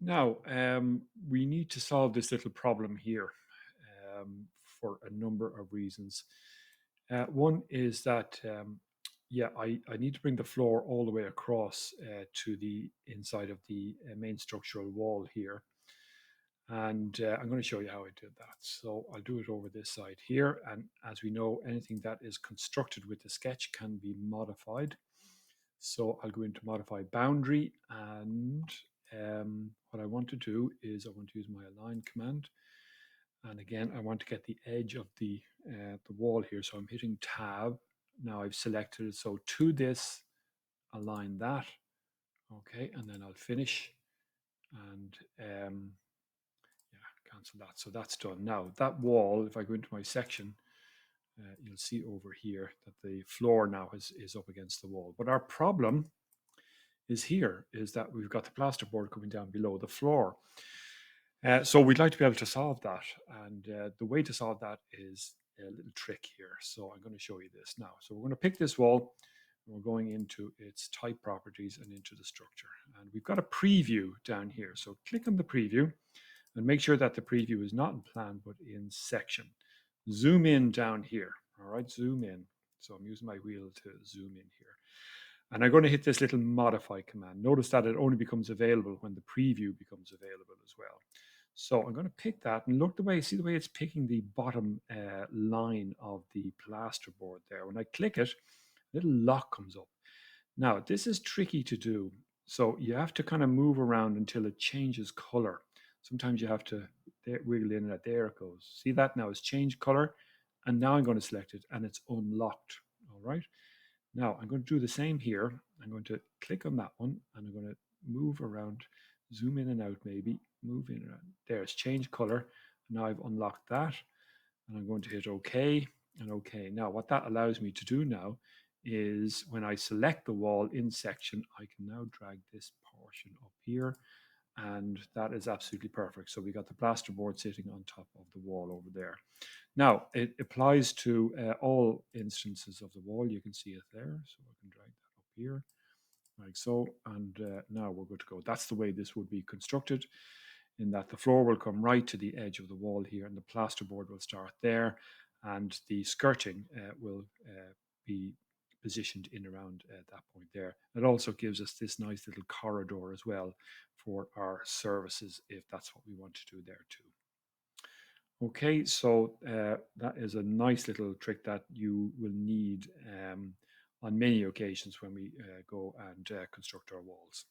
Now, we need to solve this little problem here for a number of reasons. One is that, yeah, I need to bring the floor all the way across to the inside of the main structural wall here. And I'm going to show you how I did that. So I'll do it over this side here. And as we know, anything that is constructed with the sketch can be modified. So I'll go into modify boundary, and what I want to do is I want to use my align command. And again, I want to get the edge of the wall here. So I'm hitting tab. Now I've selected it. So to this, align that. Okay, and then I'll finish and yeah, cancel that. So that's done. Now that wall, if I go into my section, you'll see over here that the floor now is up against the wall. But our problem is that we've got the plasterboard coming down below the floor. So we'd like to be able to solve that. And the way to solve that is a little trick here. So I'm going to show you this now. So we're going to pick this wall. And we're going into its type properties and into the structure. And we've got a preview down here. So click on the preview and make sure that the preview is not in plan, but in section. Zoom in down here. All right, zoom in. So I'm using my wheel to zoom in here. And I'm going to hit this little modify command. Notice that it only becomes available when the preview becomes available as well. So I'm going to pick that and look the way, see the way it's picking the bottom line of the plasterboard there. When I click it, a little lock comes up. Now, this is tricky to do. So you have to kind of move around until it changes color. Sometimes you have to wiggle in and out. There it goes. See that now it's changed color. And now I'm going to select it and it's unlocked. All right. Now I'm going to do the same here. I'm going to click on that one and I'm going to move around, zoom in and out maybe, move in and out. There, it's changed color. Now I've unlocked that and I'm going to hit OK and OK. Now what that allows me to do now is when I select the wall in section, I can now drag this portion up here and that is absolutely perfect. So we got the plasterboard sitting on top of the wall over there. Now, it applies to all instances of the wall. You can see it there. So I can drag that up here like so. And now we're good to go. That's the way this would be constructed, in that the floor will come right to the edge of the wall here and the plasterboard will start there. And the skirting will be positioned in around that point there. It also gives us this nice little corridor as well for our services if that's what we want to do there too. Okay, so that is a nice little trick that you will need on many occasions when we go and construct our walls.